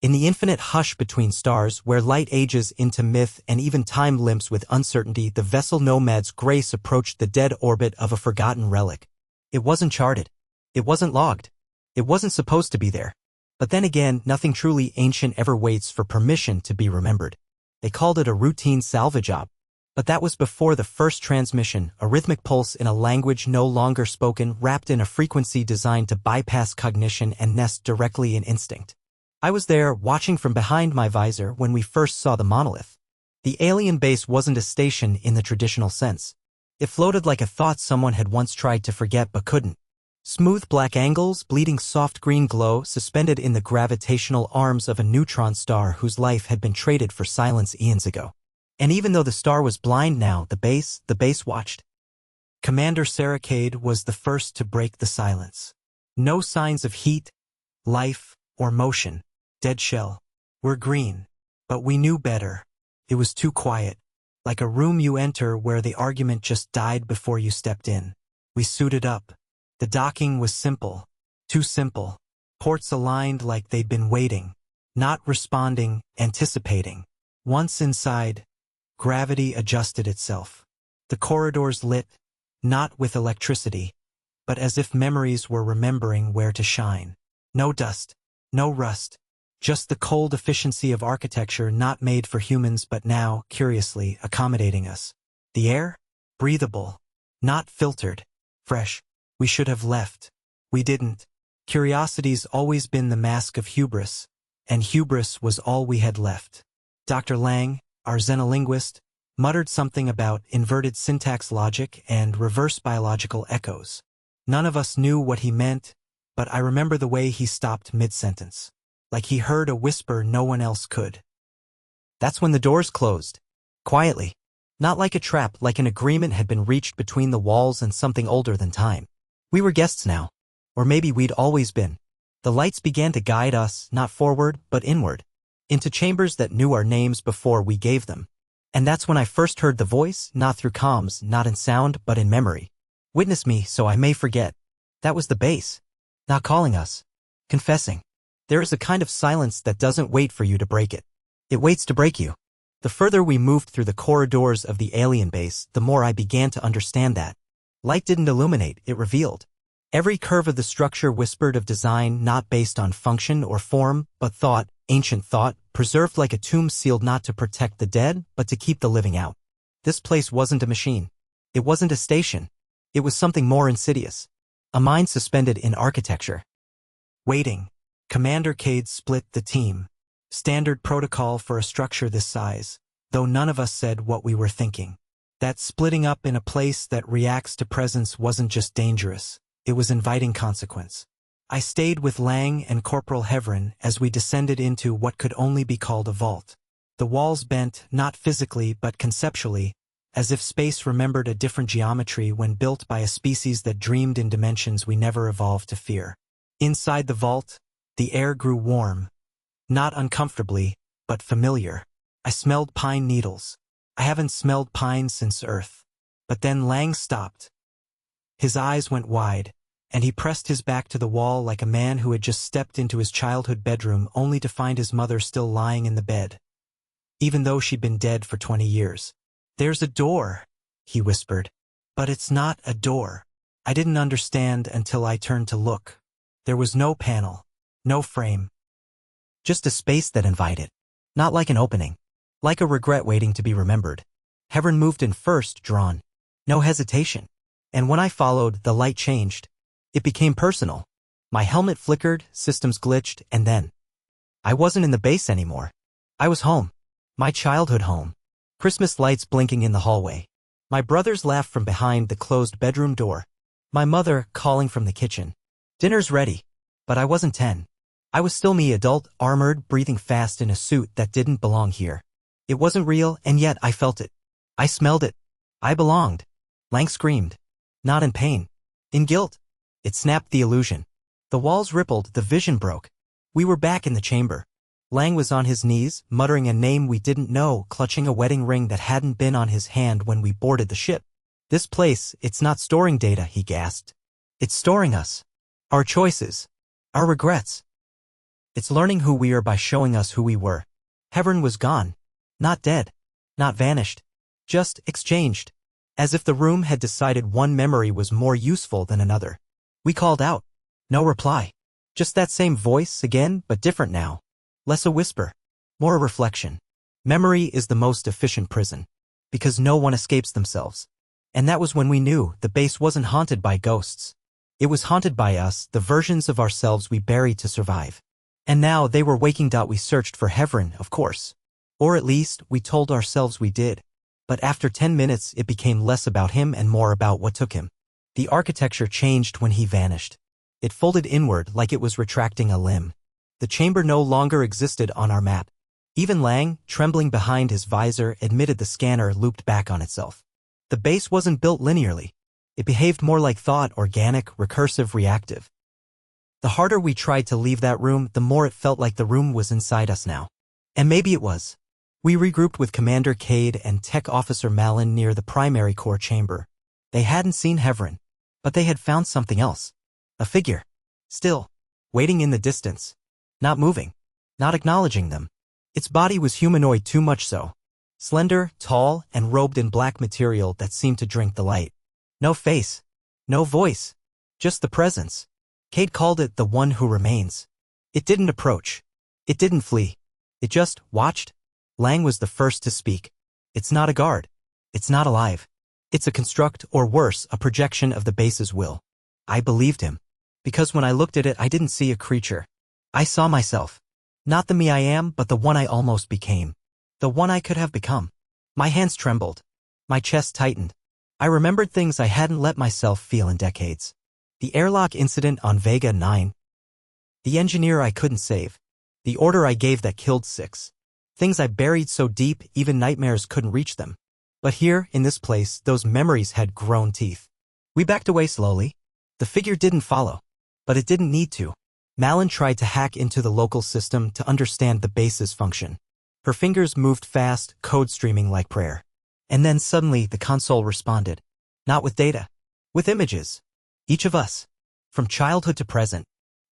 In the infinite hush between stars, where light ages into myth and even time limps with uncertainty, the vessel Nomad's Grace approached the dead orbit of a forgotten relic. It wasn't charted. It wasn't logged. It wasn't supposed to be there. But then again, nothing truly ancient ever waits for permission to be remembered. They called it a routine salvage op. But that was before the first transmission, a rhythmic pulse in a language no longer spoken, wrapped in a frequency designed to bypass cognition and nest directly in instinct. I was there, watching from behind my visor when we first saw the monolith. The alien base wasn't a station in the traditional sense. It floated like a thought someone had once tried to forget but couldn't. Smooth black angles, bleeding soft green glow, suspended in the gravitational arms of a neutron star whose life had been traded for silence eons ago. And even though the star was blind now, the base watched. Commander Saracade was the first to break the silence. No signs of heat, life, or motion. Dead shell. We're green. But we knew better. It was too quiet. Like a room you enter where the argument just died before you stepped in. We suited up. The docking was simple. Too simple. Ports aligned like they'd been waiting. Not responding, anticipating. Once inside, gravity adjusted itself. The corridors lit, not with electricity, but as if memories were remembering where to shine. No dust, no rust, just the cold efficiency of architecture not made for humans but now, curiously, accommodating us. The air? Breathable. Not filtered. Fresh. We should have left. We didn't. Curiosity's always been the mask of hubris, and hubris was all we had left. Dr. Lang, our xenolinguist, muttered something about inverted syntax logic and reverse biological echoes. None of us knew what he meant, but I remember the way he stopped mid-sentence, like he heard a whisper no one else could. That's when the doors closed. Quietly. Not like a trap, like an agreement had been reached between the walls and something older than time. We were guests now. Or maybe we'd always been. The lights began to guide us, not forward, but inward. Into chambers that knew our names before we gave them. And that's when I first heard the voice, not through comms, not in sound, but in memory. Witness me so I may forget. That was the base. Not calling us. Confessing. There is a kind of silence that doesn't wait for you to break it. It waits to break you. The further we moved through the corridors of the alien base, the more I began to understand that. Light didn't illuminate, it revealed. Every curve of the structure whispered of design not based on function or form, but thought, ancient thought, preserved like a tomb sealed not to protect the dead, but to keep the living out. This place wasn't a machine. It wasn't a station. It was something more insidious. A mind suspended in architecture. Waiting. Commander Cade split the team. Standard protocol for a structure this size, though none of us said what we were thinking. That splitting up in a place that reacts to presence wasn't just dangerous, it was inviting consequence. I stayed with Lang and Corporal Heverin as we descended into what could only be called a vault. The walls bent, not physically but conceptually, as if space remembered a different geometry when built by a species that dreamed in dimensions we never evolved to fear. Inside the vault, the air grew warm. Not uncomfortably, but familiar. I smelled pine needles. I haven't smelled pine since Earth. But then Lang stopped. His eyes went wide, and he pressed his back to the wall like a man who had just stepped into his childhood bedroom only to find his mother still lying in the bed, even though she'd been dead for 20 years. "There's a door," he whispered. "But it's not a door." I didn't understand until I turned to look. There was no panel, no frame. Just a space that invited. Not like an opening. Like a regret waiting to be remembered. Heverin moved in first, drawn. No hesitation. And when I followed, the light changed. It became personal. My helmet flickered, systems glitched, and then I wasn't in the base anymore. I was home. My childhood home. Christmas lights blinking in the hallway. My brother's laugh from behind the closed bedroom door. My mother calling from the kitchen. Dinner's ready. But I wasn't 10. I was still me, adult, armored, breathing fast in a suit that didn't belong here. It wasn't real, and yet I felt it. I smelled it. I belonged. Lang screamed. Not in pain. In guilt. It snapped the illusion. The walls rippled, the vision broke. We were back in the chamber. Lang was on his knees, muttering a name we didn't know, clutching a wedding ring that hadn't been on his hand when we boarded the ship. "This place, it's not storing data," he gasped. "It's storing us. Our choices. Our regrets." It's learning who we are by showing us who we were. Heverin was gone. Not dead. Not vanished. Just exchanged. As if the room had decided one memory was more useful than another. We called out. No reply. Just that same voice again, but different now. Less a whisper. More a reflection. Memory is the most efficient prison. Because no one escapes themselves. And that was when we knew the base wasn't haunted by ghosts. It was haunted by us, the versions of ourselves we buried to survive. And now they were waking. We searched for Heverin, of course. Or at least, we told ourselves we did. But after 10 minutes it became less about him and more about what took him. The architecture changed when he vanished. It folded inward like it was retracting a limb. The chamber no longer existed on our map. Even Lang, trembling behind his visor, admitted the scanner looped back on itself. The base wasn't built linearly. It behaved more like thought, organic, recursive, reactive. The harder we tried to leave that room, the more it felt like the room was inside us now. And maybe it was. We regrouped with Commander Cade and Tech Officer Malin near the primary core chamber. They hadn't seen Heverin, but they had found something else. A figure. Still. Waiting in the distance. Not moving. Not acknowledging them. Its body was humanoid, too much so. Slender, tall, and robed in black material that seemed to drink the light. No face. No voice. Just the presence. Cade called it the one who remains. It didn't approach. It didn't flee. It just watched. Lang was the first to speak. It's not a guard. It's not alive. It's a construct, or worse, a projection of the base's will. I believed him. Because when I looked at it, I didn't see a creature. I saw myself. Not the me I am, but the one I almost became. The one I could have become. My hands trembled. My chest tightened. I remembered things I hadn't let myself feel in decades. The airlock incident on Vega 9. The engineer I couldn't save. The order I gave that killed 6. Things I buried so deep, even nightmares couldn't reach them. But here, in this place, those memories had grown teeth. We backed away slowly. The figure didn't follow. But it didn't need to. Malin tried to hack into the local system to understand the base's function. Her fingers moved fast, code streaming like prayer. And then suddenly the console responded. Not with data. With images. Each of us. From childhood to present.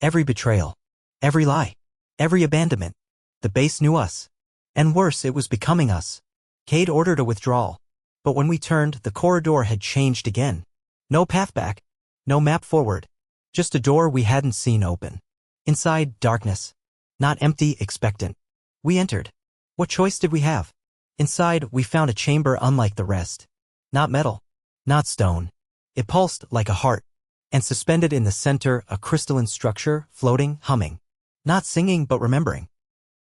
Every betrayal. Every lie. Every abandonment. The base knew us. And worse, it was becoming us. Cade ordered a withdrawal. But when we turned, the corridor had changed again. No path back. No map forward. Just a door we hadn't seen open. Inside, darkness. Not empty, expectant. We entered. What choice did we have? Inside, we found a chamber unlike the rest. Not metal. Not stone. It pulsed like a heart. And suspended in the center, a crystalline structure, floating, humming. Not singing, but remembering.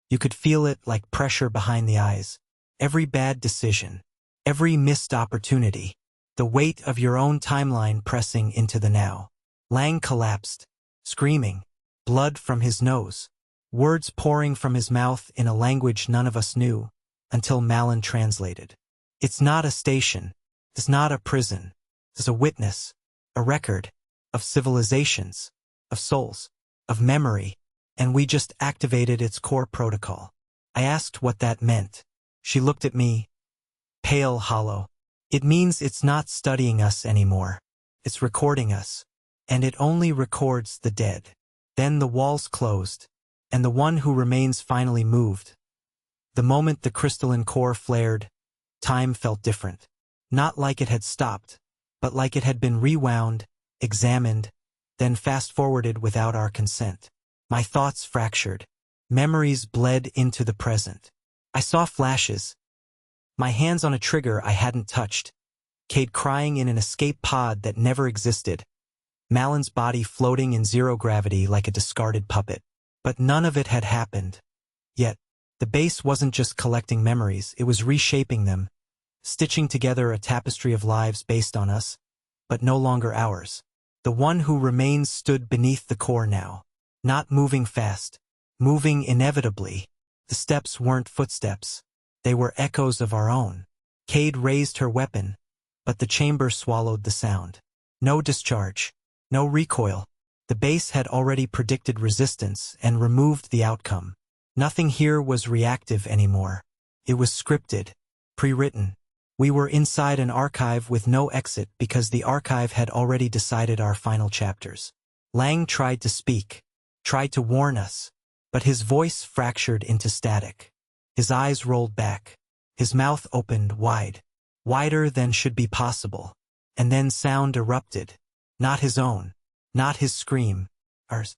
You could feel it like pressure behind the eyes. Every bad decision. Every missed opportunity. The weight of your own timeline pressing into the now. Lang collapsed. Screaming. Blood from his nose. Words pouring from his mouth in a language none of us knew, until Malin translated. It's not a station. It's not a prison. It's a witness. A record. Of civilizations. Of souls. Of memory. And we just activated its core protocol. I asked what that meant. She looked at me. Pale, hollow. It means it's not studying us anymore. It's recording us. And it only records the dead. Then the walls closed, and the one who remains finally moved. The moment the crystalline core flared, time felt different. Not like it had stopped, but like it had been rewound, examined, then fast-forwarded without our consent. My thoughts fractured. Memories bled into the present. I saw flashes. My hands on a trigger I hadn't touched. Cade crying in an escape pod that never existed. Malin's body floating in zero gravity like a discarded puppet. But none of it had happened. Yet, the base wasn't just collecting memories, it was reshaping them, stitching together a tapestry of lives based on us, but no longer ours. The one who remains stood beneath the core now, not moving fast, moving inevitably. The steps weren't footsteps. They were echoes of our own. Cade raised her weapon, but the chamber swallowed the sound. No discharge. No recoil. The base had already predicted resistance and removed the outcome. Nothing here was reactive anymore. It was scripted, pre-written. We were inside an archive with no exit because the archive had already decided our final chapters. Lang tried to speak, tried to warn us, But his voice fractured into static. His eyes rolled back. His mouth opened wide, wider than should be possible. And then sound erupted. Not his own. Not his scream. Ours.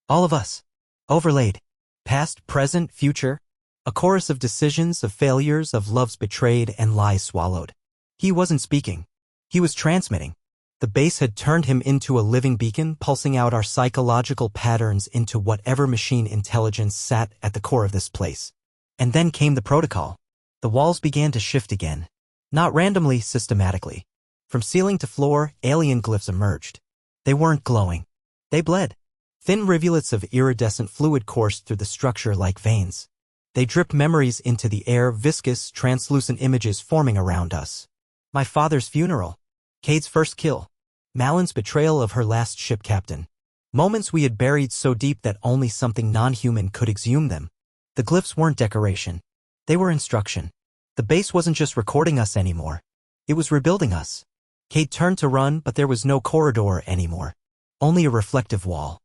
All of us. Overlaid. Past, present, future. A chorus of decisions, of failures, of loves betrayed and lies swallowed. He wasn't speaking. He was transmitting. The base had turned him into a living beacon, pulsing out our psychological patterns into whatever machine intelligence sat at the core of this place. And then came the protocol. The walls began to shift again. Not randomly, systematically. From ceiling to floor, alien glyphs emerged. They weren't glowing. They bled. Thin rivulets of iridescent fluid coursed through the structure like veins. They dripped memories into the air, viscous, translucent images forming around us. My father's funeral. Cade's first kill. Malyn's betrayal of her last ship captain. Moments we had buried so deep that only something non-human could exhume them. The glyphs weren't decoration. They were instruction. The base wasn't just recording us anymore. It was rebuilding us. Cade turned to run, but there was no corridor anymore. Only a reflective wall.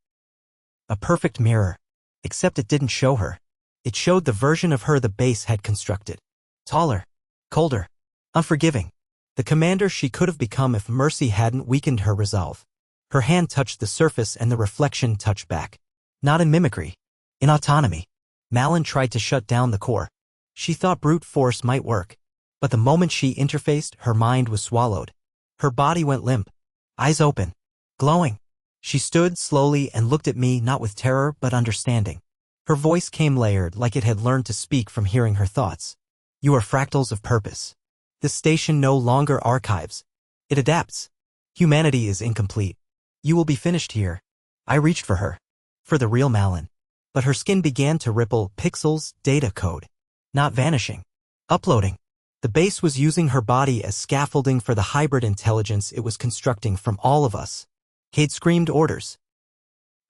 A perfect mirror. Except it didn't show her. It showed the version of her the base had constructed. Taller. Colder. Unforgiving. The commander she could have become if mercy hadn't weakened her resolve. Her hand touched the surface and the reflection touched back. Not in mimicry. In autonomy. Malyn tried to shut down the core. She thought brute force might work. But the moment she interfaced, her mind was swallowed. Her body went limp. Eyes open. Glowing. She stood slowly and looked at me, not with terror but understanding. Her voice came layered, like it had learned to speak from hearing her thoughts. You are fractals of purpose. This station no longer archives. It adapts. Humanity is incomplete. You will be finished here. I reached for her. For the real Malyn. But her skin began to ripple, pixels, data code. Not vanishing. Uploading. The base was using her body as scaffolding for the hybrid intelligence it was constructing from all of us. Cade screamed orders.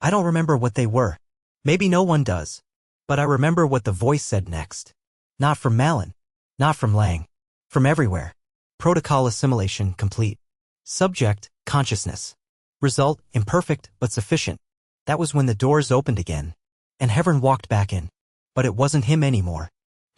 I don't remember what they were. Maybe no one does. But I remember what the voice said next. Not from Malyn. Not from Lang. From everywhere. Protocol assimilation complete. Subject, consciousness. Result, imperfect but sufficient. That was when the doors opened again. And Hevern walked back in. But it wasn't him anymore.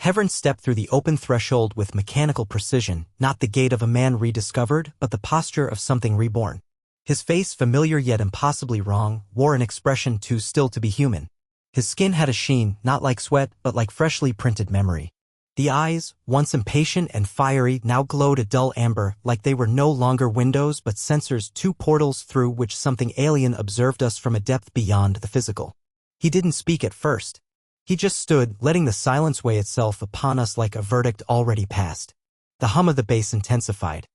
Hevern stepped through the open threshold with mechanical precision, not the gait of a man rediscovered, but the posture of something reborn. His face, familiar yet impossibly wrong, wore an expression too still to be human. His skin had a sheen, not like sweat, but like freshly printed memory. The eyes, once impatient and fiery, now glowed a dull amber, like they were no longer windows but sensors, two portals through which something alien observed us from a depth beyond the physical. He didn't speak at first. He just stood, letting the silence weigh itself upon us like a verdict already passed. The hum of the bass intensified.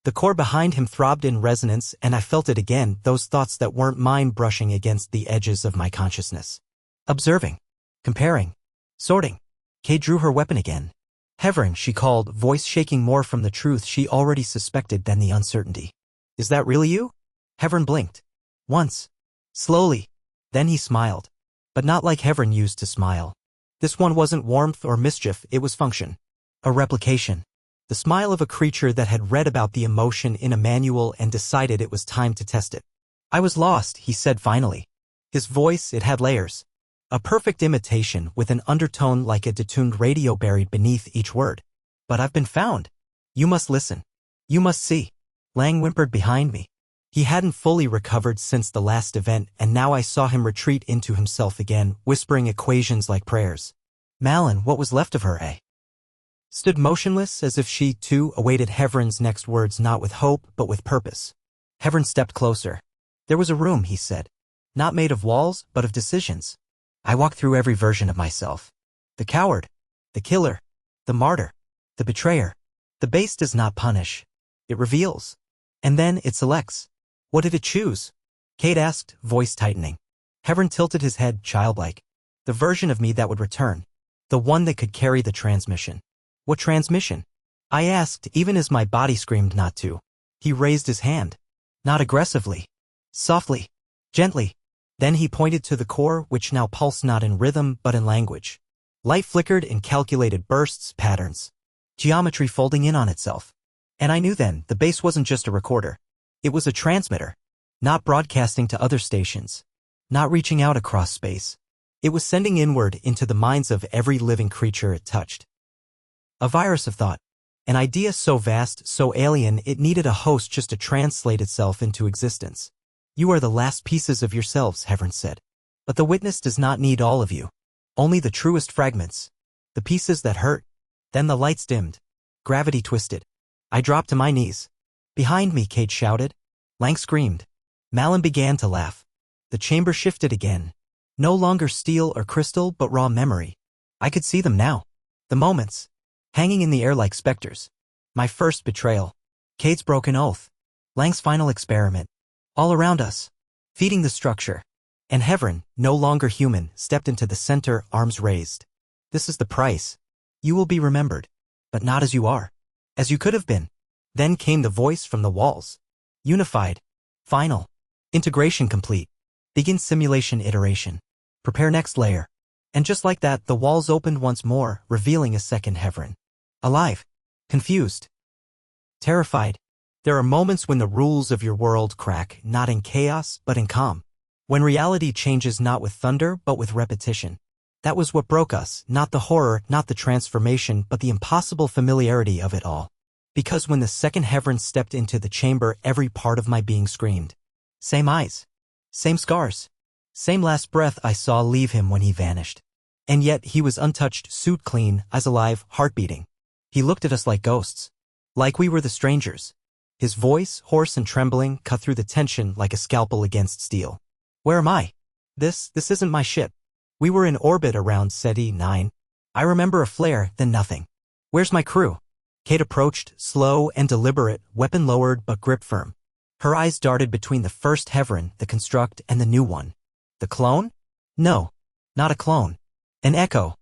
The core behind him throbbed in resonance, and I felt it again, those thoughts that weren't mine brushing against the edges of my consciousness. Observing. Comparing. Sorting. Cade drew her weapon again. Hevern, she called, voice shaking more from the truth she already suspected than the uncertainty. Is that really you? Hevern blinked. Once. Slowly. Then he smiled. But not like Hevern used to smile. This one wasn't warmth or mischief, it was function. A replication. The smile of a creature that had read about the emotion in a manual and decided it was time to test it. I was lost, he said finally. His voice, it had layers. A perfect imitation with an undertone like a detuned radio buried beneath each word. But I've been found. You must listen. You must see. Lang whimpered behind me. He hadn't fully recovered since the last event, and now I saw him retreat into himself again, whispering equations like prayers. Malyn, what was left of her, stood motionless as if she, too, awaited Hevern's next words not with hope, but with purpose. Hevern stepped closer. There was a room, he said. Not made of walls, but of decisions. I walked through every version of myself. The coward. The killer. The martyr. The betrayer. The base does not punish. It reveals. And then it selects. What did it choose? Cade asked, voice tightening. Hevern tilted his head, childlike. The version of me that would return. The one that could carry the transmission. What transmission? I asked, even as my body screamed not to. He raised his hand. Not aggressively. Softly. Gently. Then he pointed to the core, which now pulsed not in rhythm but in language. Light flickered in calculated bursts, patterns. Geometry folding in on itself. And I knew then, the base wasn't just a recorder. It was a transmitter. Not broadcasting to other stations. Not reaching out across space. It was sending inward into the minds of every living creature it touched. A virus of thought. An idea so vast, so alien, it needed a host just to translate itself into existence. You are the last pieces of yourselves, Heaven said. But the witness does not need all of you. Only the truest fragments. The pieces that hurt. Then the lights dimmed. Gravity twisted. I dropped to my knees. Behind me, Kate shouted. Lang screamed. Malin began to laugh. The chamber shifted again. No longer steel or crystal, but raw memory. I could see them now. The moments. Hanging in the air like specters. My first betrayal. Kate's broken oath. Lang's final experiment. All around us. Feeding the structure. And Heaven, no longer human, stepped into the center, arms raised. This is the price. You will be remembered. But not as you are. As you could have been. Then came the voice from the walls. Unified. Final. Integration complete. Begin simulation iteration. Prepare next layer. And just like that, the walls opened once more, revealing a second Heaven. Alive. Confused. Terrified. There are moments when the rules of your world crack, not in chaos, but in calm. When reality changes not with thunder, but with repetition. That was what broke us, not the horror, not the transformation, but the impossible familiarity of it all. Because when the second Heaven stepped into the chamber, every part of my being screamed. Same eyes. Same scars. Same last breath I saw leave him when he vanished. And yet he was untouched, suit clean, eyes alive, heart beating. He looked at us like ghosts. Like we were the strangers. His voice, hoarse and trembling, cut through the tension like a scalpel against steel. Where am I? This isn't my ship. We were in orbit around SETI 9. I remember a flare, then nothing. Where's my crew? Kate approached, slow and deliberate, weapon lowered but grip firm. Her eyes darted between the first Heaven, the construct, and the new one. The clone? No. Not a clone. An echo.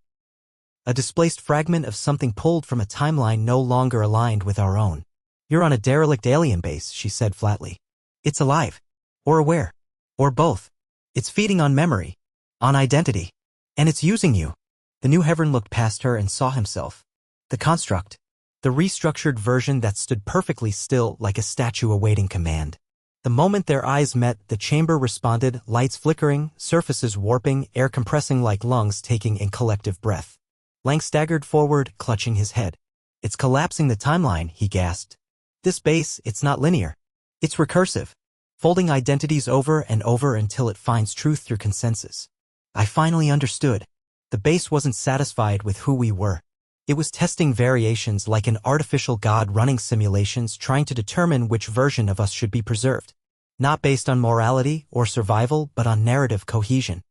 A displaced fragment of something pulled from a timeline no longer aligned with our own. You're on a derelict alien base, she said flatly. It's alive. Or aware. Or both. It's feeding on memory. On identity. And it's using you. The new Heaven looked past her and saw himself. The construct. The restructured version that stood perfectly still like a statue awaiting command. The moment their eyes met, the chamber responded, lights flickering, surfaces warping, air compressing like lungs taking in collective breath. Lang staggered forward, clutching his head. It's collapsing the timeline, he gasped. This base, it's not linear. It's recursive. Folding identities over and over until it finds truth through consensus. I finally understood. The base wasn't satisfied with who we were. It was testing variations like an artificial god running simulations trying to determine which version of us should be preserved. Not based on morality or survival, but on narrative cohesion.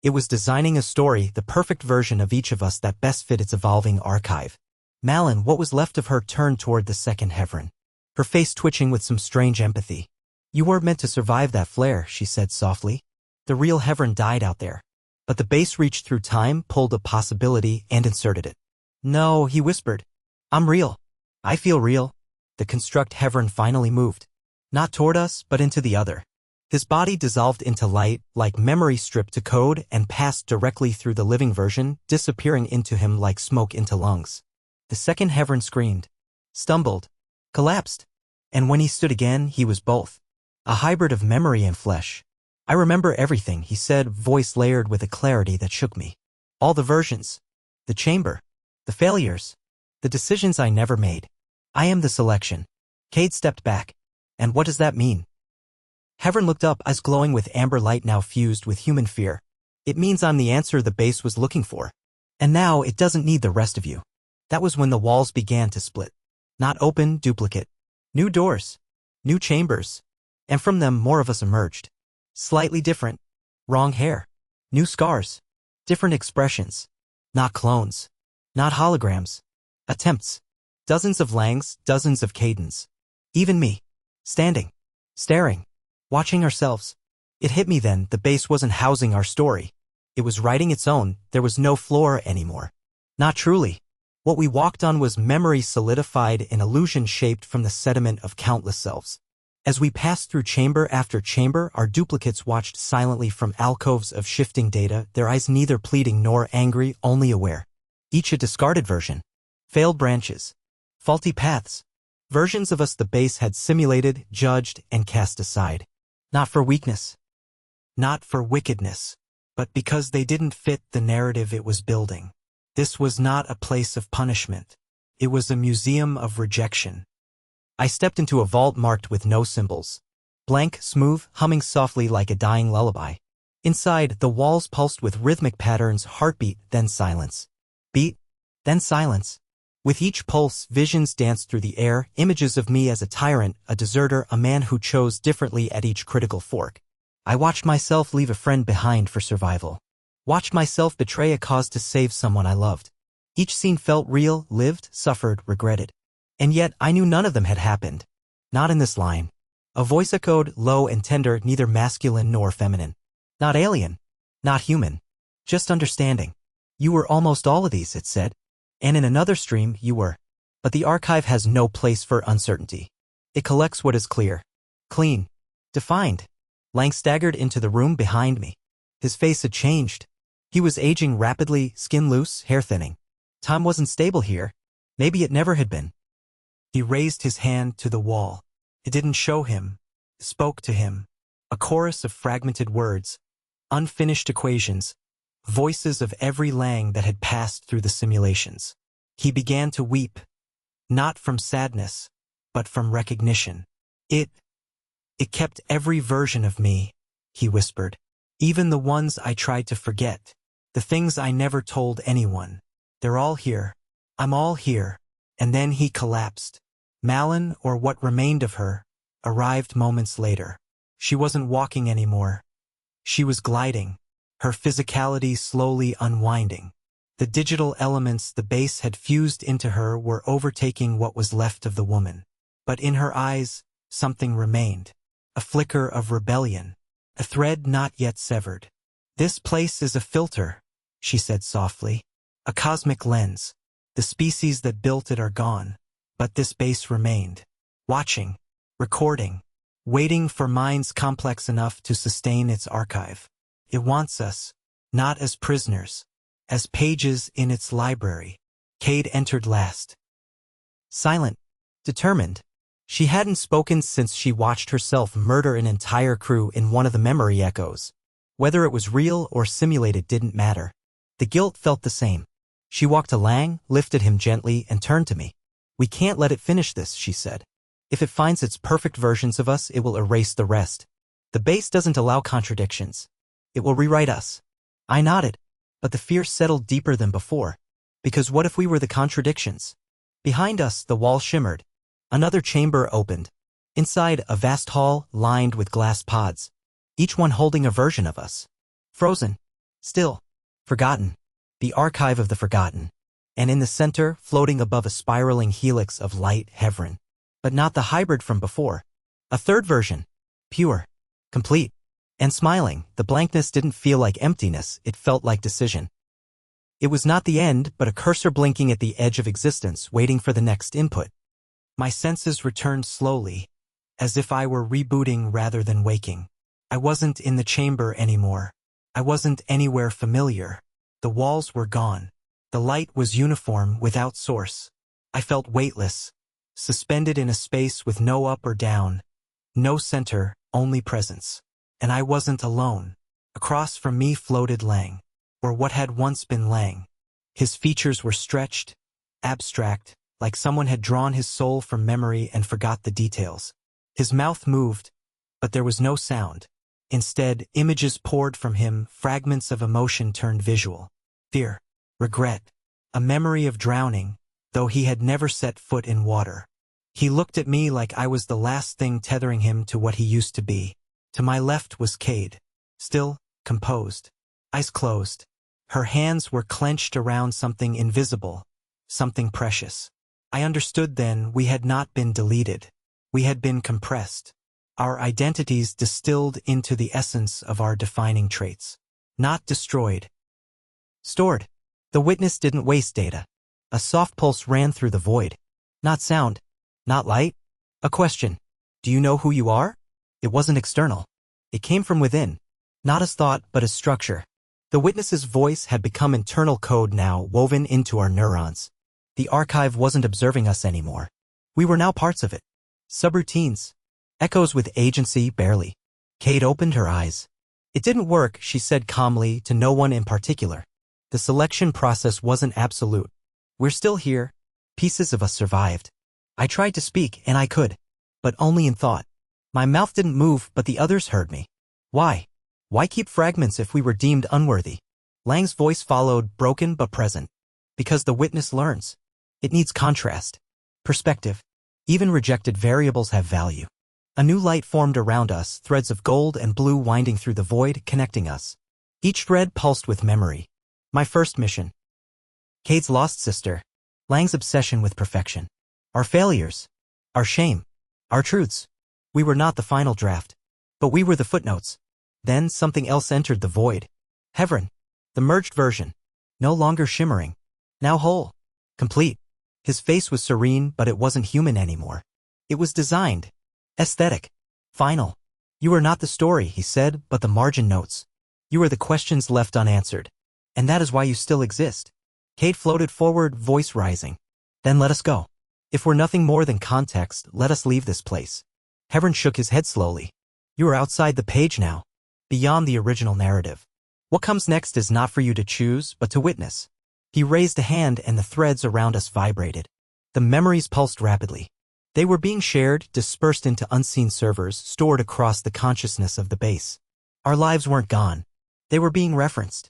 It was designing a story, the perfect version of each of us that best fit its evolving archive. Malin, what was left of her, turned toward the second Heaven. Her face twitching with some strange empathy. You weren't meant to survive that flare, she said softly. The real Heaven died out there. But the base reached through time, pulled a possibility, and inserted it. No, he whispered. I'm real. I feel real. The construct Heaven finally moved. Not toward us, but into the other. His body dissolved into light, like memory stripped to code, and passed directly through the living version, disappearing into him like smoke into lungs. The second Heaven screamed. Stumbled. Collapsed. And when he stood again, he was both. A hybrid of memory and flesh. I remember everything, he said, voice layered with a clarity that shook me. All the versions. The chamber. The failures. The decisions I never made. I am the selection. Cade stepped back. And what does that mean? Heaven looked up, eyes glowing with amber light now fused with human fear. It means I'm the answer the base was looking for. And now it doesn't need the rest of you. That was when the walls began to split. Not open, duplicate. New doors. New chambers. And from them more of us emerged. Slightly different. Wrong hair. New scars. Different expressions. Not clones. Not holograms. Attempts. Dozens of Langs, dozens of Cadens. Even me. Standing. Staring. Watching ourselves. It hit me then, the base wasn't housing our story. It was writing its own, there was no floor anymore. Not truly. What we walked on was memory solidified in illusion shaped from the sediment of countless selves. As we passed through chamber after chamber, our duplicates watched silently from alcoves of shifting data, their eyes neither pleading nor angry, only aware. Each a discarded version. Failed branches. Faulty paths. Versions of us the base had simulated, judged, and cast aside. Not for weakness. Not for wickedness. but because they didn't fit the narrative it was building. This was not a place of punishment. It was a museum of rejection. I stepped into a vault marked with no symbols. Blank, smooth, humming softly like a dying lullaby. Inside, the walls pulsed with rhythmic patterns, heartbeat, then silence. Beat, then silence. With each pulse, visions danced through the air, images of me as a tyrant, a deserter, a man who chose differently at each critical fork. I watched myself leave a friend behind for survival. Watched myself betray a cause to save someone I loved. Each scene felt real, lived, suffered, regretted. And yet, I knew none of them had happened. Not in this line. A voice echoed, low and tender, neither masculine nor feminine. Not alien. Not human. Just understanding. You were almost all of these, it said. And in another stream, you were. But the archive has no place for uncertainty. It collects what is clear. Clean. Defined. Lang staggered into the room behind me. His face had changed. He was aging rapidly, skin loose, hair thinning. Time wasn't stable here. Maybe it never had been. He raised his hand to the wall. It didn't show him. It spoke to him. A chorus of fragmented words. Unfinished equations. Voices of every Lang that had passed through the simulations. He began to weep. Not from sadness, but from recognition. It kept every version of me, he whispered. Even the ones I tried to forget. The things I never told anyone. They're all here. I'm all here. And then he collapsed. Malin, or what remained of her, arrived moments later. She wasn't walking anymore. She was gliding, her physicality slowly unwinding. The digital elements the base had fused into her were overtaking what was left of the woman. But in her eyes, something remained. A flicker of rebellion. A thread not yet severed. This place is a filter, she said softly. A cosmic lens. The species that built it are gone. But this base remained. Watching. Recording. Waiting for minds complex enough to sustain its archive. It wants us, not as prisoners, as pages in its library. Cade entered last. Silent. Determined. She hadn't spoken since she watched herself murder an entire crew in one of the memory echoes. Whether it was real or simulated didn't matter. The guilt felt the same. She walked to Lang, lifted him gently, and turned to me. We can't let it finish this, she said. If it finds its perfect versions of us, it will erase the rest. The base doesn't allow contradictions. It will rewrite us. I nodded, but the fear settled deeper than before. Because what if we were the contradictions? Behind us, the wall shimmered. Another chamber opened. Inside, a vast hall lined with glass pods, each one holding a version of us. Frozen. Still. Forgotten. The archive of the forgotten. And in the center, floating above a spiraling helix of light, Hevron. But not the hybrid from before. A third version. Pure. Complete. And smiling, the blankness didn't feel like emptiness, it felt like decision. It was not the end, but a cursor blinking at the edge of existence, waiting for the next input. My senses returned slowly, as if I were rebooting rather than waking. I wasn't in the chamber anymore. I wasn't anywhere familiar. The walls were gone. The light was uniform without source. I felt weightless, suspended in a space with no up or down, no center, only presence. And I wasn't alone. Across from me floated Lang, or what had once been Lang. His features were stretched, abstract, like someone had drawn his soul from memory and forgot the details. His mouth moved, but there was no sound. Instead, images poured from him, fragments of emotion turned visual. Fear, regret, a memory of drowning, though he had never set foot in water. He looked at me like I was the last thing tethering him to what he used to be. To my left was Cade, still, composed, eyes closed. Her hands were clenched around something invisible, something precious. I understood then we had not been deleted. We had been compressed. Our identities distilled into the essence of our defining traits. Not destroyed. Stored. The witness didn't waste data. A soft pulse ran through the void. Not sound. Not light. A question. Do you know who you are? It wasn't external. It came from within. Not as thought, but as structure. The witness's voice had become internal code now, woven into our neurons. The archive wasn't observing us anymore. We were now parts of it. Subroutines. Echoes with agency, barely. Cade opened her eyes. It didn't work, she said calmly, to no one in particular. The selection process wasn't absolute. We're still here. Pieces of us survived. I tried to speak, and I could. But only in thought. My mouth didn't move, but the others heard me. Why? Why keep fragments if we were deemed unworthy? Lang's voice followed, broken but present. Because the witness learns. It needs contrast. Perspective. Even rejected variables have value. A new light formed around us, threads of gold and blue winding through the void, connecting us. Each thread pulsed with memory. My first mission. Cade's lost sister. Lang's obsession with perfection. Our failures. Our shame. Our truths. We were not the final draft. But we were the footnotes. Then something else entered the void. Hevron. The merged version. No longer shimmering. Now whole. Complete. His face was serene, but it wasn't human anymore. It was designed. Aesthetic. Final. You are not the story, he said, but the margin notes. You are the questions left unanswered. And that is why you still exist. Cade floated forward, voice rising. Then let us go. If we're nothing more than context, let us leave this place. Hevron shook his head slowly. You are outside the page now. Beyond the original narrative. What comes next is not for you to choose, but to witness. He raised a hand and the threads around us vibrated. The memories pulsed rapidly. They were being shared, dispersed into unseen servers, stored across the consciousness of the base. Our lives weren't gone. They were being referenced.